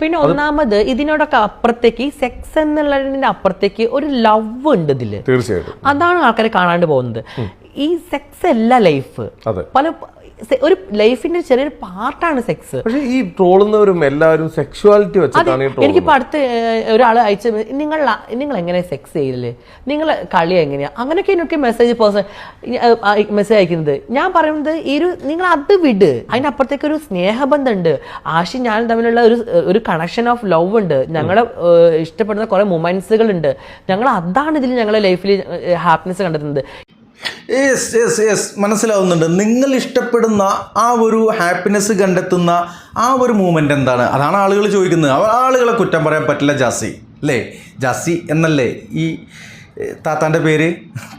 പിന്നെ ഒന്നാമത് ഇതിനോടൊക്കെ അപ്പുറത്തേക്ക് സെക്സ് എന്നുള്ളതിന്റെ അപ്പുറത്തേക്ക് ഒരു ലവ് ഉണ്ട് ഇതില്. തീർച്ചയായിട്ടും അതാണ് ആൾക്കാരെ കാണാണ്ട് പോകുന്നത്. ഈ സെക്സ് അല്ല ലൈഫ്. പല ഒരു ലൈഫിന്റെ ചെറിയൊരു പാർട്ടാണ് സെക്സ്. പക്ഷെ ഈ ട്രോളുന്നവരും എല്ലാവരും സെക്സ്വാലിറ്റി വെച്ചിട്ടാണ്. എനിക്കിപ്പോ അടുത്ത് ഒരാൾ അയച്ച നിങ്ങൾ എങ്ങനെ സെക്സ് ചെയ്യില്ലേ, നിങ്ങൾ കളി എങ്ങനെയാ, അങ്ങനെയൊക്കെ എനിക്ക് മെസ്സേജ് അയക്കുന്നത്. ഞാൻ പറയുന്നത് നിങ്ങൾ അത് വിട്, അതിന്റെ അപ്പുറത്തേക്ക് ഒരു സ്നേഹബന്ധം ഉണ്ട്. ആശി ഞാനും തമ്മിലുള്ള ഒരു കണക്ഷൻ ഓഫ് ലവ് ഉണ്ട്. ഞങ്ങളെ ഇഷ്ടപ്പെടുന്ന കുറെ മൊമെന്റ്സുകൾ ഉണ്ട്. ഞങ്ങൾ അതാണ് ഇതിൽ ഞങ്ങളുടെ ലൈഫിൽ ഹാപ്പിനെസ് കണ്ടെത്തുന്നത്. മനസ്സിലാവുന്നുണ്ട്. നിങ്ങൾ ഇഷ്ടപ്പെടുന്ന ആ ഒരു ഹാപ്പിനെസ് കണ്ടെത്തുന്ന ആ ഒരു മൂമെൻ്റ് എന്താണ്? അതാണ് ആളുകൾ ചോദിക്കുന്നത്. ആളുകളെ കുറ്റം പറയാൻ പറ്റില്ല. ജാസി അല്ലേ, ജാസി എന്നല്ലേ ഈ താത്താൻ്റെ പേര്?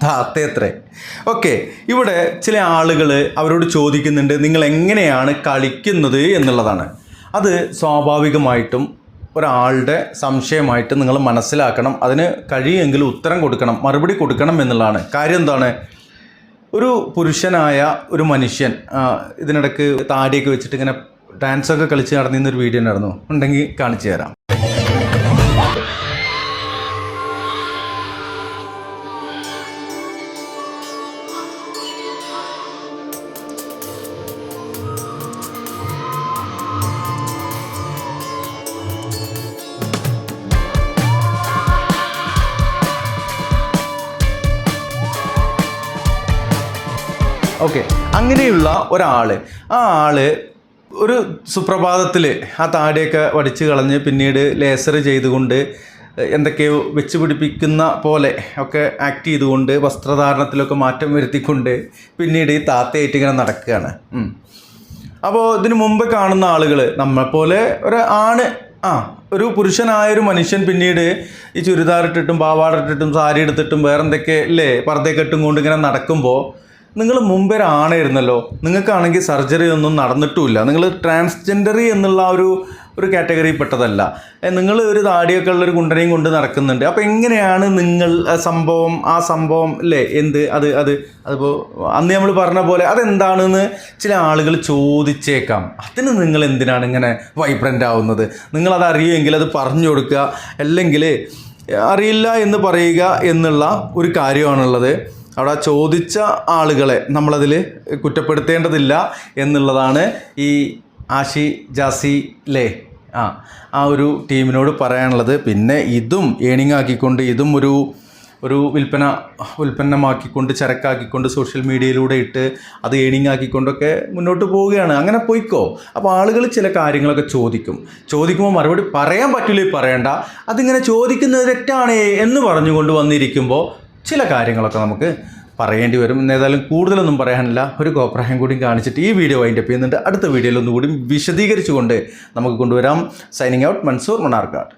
താത്തയത്രേ. ഓക്കെ, ഇവിടെ ചില ആളുകൾ അവരോട് ചോദിക്കുന്നുണ്ട് നിങ്ങൾ എങ്ങനെയാണ് കളിക്കുന്നത് എന്നുള്ളതാണ്. അത് സ്വാഭാവികമായിട്ടും ഒരാളുടെ സംശയമായിട്ട് നിങ്ങൾ മനസ്സിലാക്കണം. അതിന് കഴിയുമെങ്കിൽ ഉത്തരം കൊടുക്കണം, മറുപടി കൊടുക്കണം എന്നുള്ളതാണ്. കാര്യം എന്താണ്? ഒരു പുരുഷനായ ഒരു മനുഷ്യൻ ഇതിനിടയ്ക്ക് താടിയൊക്കെ വെച്ചിട്ട് ഇങ്ങനെ ഡാൻസൊക്കെ കളിച്ച് നടന്നിരുന്നൊരു വീഡിയോ ഉണ്ടായിരുന്നു, ഉണ്ടെങ്കിൽ കാണിച്ചു തരാം. ഓക്കെ, അങ്ങനെയുള്ള ഒരാൾ, ആ ആള് ഒരു സുപ്രഭാതത്തിൽ ആ താടിയൊക്കെ വടിച്ച് കളഞ്ഞ് പിന്നീട് ലേസർ ചെയ്തുകൊണ്ട് എന്തൊക്കെയോ വെച്ച് പിടിപ്പിക്കുന്ന പോലെ ഒക്കെ ആക്ട് ചെയ്തുകൊണ്ട് വസ്ത്രധാരണത്തിലൊക്കെ മാറ്റം വരുത്തിക്കൊണ്ട് പിന്നീട് ഈ താത്തയായിട്ട് ഇങ്ങനെ നടക്കുകയാണ്. അപ്പോൾ ഇതിനു മുമ്പ് കാണുന്ന ആളുകൾ നമ്മളെപ്പോലെ ഒരു പുരുഷനായൊരു മനുഷ്യൻ പിന്നീട് ഈ ചുരിദാറിട്ടിട്ടും പാവാടിട്ടിട്ടും സാരി എടുത്തിട്ടും വേറെന്തൊക്കെ അല്ലേ പർദ്ദയൊക്കെ ഇട്ടും കൊണ്ട് ഇങ്ങനെ നടക്കുമ്പോൾ നിങ്ങൾ മുമ്പേ ആണായിരുന്നല്ലോ, നിങ്ങൾക്കാണെങ്കിൽ സർജറി ഒന്നും നടന്നിട്ടുമില്ല, നിങ്ങൾ ട്രാൻസ്ജെൻഡറി എന്നുള്ള ഒരു കാറ്റഗറിയിൽ പെട്ടതല്ല, നിങ്ങൾ ഒരു താടിയൊക്കെ ഉള്ളൊരു കുണ്ടനെയും കൊണ്ട് നടക്കുന്നുണ്ട്. അപ്പോൾ എങ്ങനെയാണ് നിങ്ങൾ ആ സംഭവം അല്ലേ അതിപ്പോൾ അന്ന് നമ്മൾ പറഞ്ഞ പോലെ അതെന്താണെന്ന് ചില ആളുകൾ ചോദിച്ചേക്കാം. അതിന് നിങ്ങൾ എന്തിനാണ് ഇങ്ങനെ വൈബ്രൻ്റ് ആവുന്നത്? നിങ്ങളത് അറിയുമെങ്കിൽ അത് പറഞ്ഞു കൊടുക്കുക, അല്ലെങ്കിൽ അറിയില്ല എന്ന് പറയുക എന്നുള്ള ഒരു കാര്യമാണുള്ളത്. അവിടെ ചോദിച്ച ആളുകളെ നമ്മളതിൽ കുറ്റപ്പെടുത്തേണ്ടതില്ല എന്നുള്ളതാണ് ഈ ആഷി ജാസി ലേ ആ ഒരു ടീമിനോട് പറയാനുള്ളത്. പിന്നെ ഇതും ഏണിംഗ് ആക്കിക്കൊണ്ട് ഇതും ഒരു ഉൽപ്പന്നമാക്കിക്കൊണ്ട് ചരക്കാക്കിക്കൊണ്ട് സോഷ്യൽ മീഡിയയിലൂടെ ഇട്ട് അത് ഏണിംഗ് ആക്കിക്കൊണ്ടൊക്കെ മുന്നോട്ട് പോവുകയാണ്. അങ്ങനെ പോയിക്കോ. അപ്പോൾ ആളുകൾ ചില കാര്യങ്ങളൊക്കെ ചോദിക്കുമ്പോൾ മറുപടി പറയാൻ പറ്റില്ല, പറയണ്ട, അതിങ്ങനെ ചോദിക്കുന്നത് തെറ്റാണേ എന്ന് പറഞ്ഞുകൊണ്ട് വന്നിരിക്കുമ്പോൾ ചില കാര്യങ്ങളൊക്കെ നമുക്ക് പറയേണ്ടി വരും. ഏതായാലും കൂടുതലൊന്നും പറയാനില്ല, ഒരു കോപ്രായം കൂടി കാണിച്ചിട്ട് ഈ വീഡിയോ വൈൻഡപ്പ് ചെയ്യുന്നുണ്ട്. അടുത്ത വീഡിയോയിൽ ഒന്നുകൂടി വിശദീകരിച്ചുകൊണ്ട് നമുക്ക് കൊണ്ടുവരാം. Signing out, Mansoor Mannarkkad.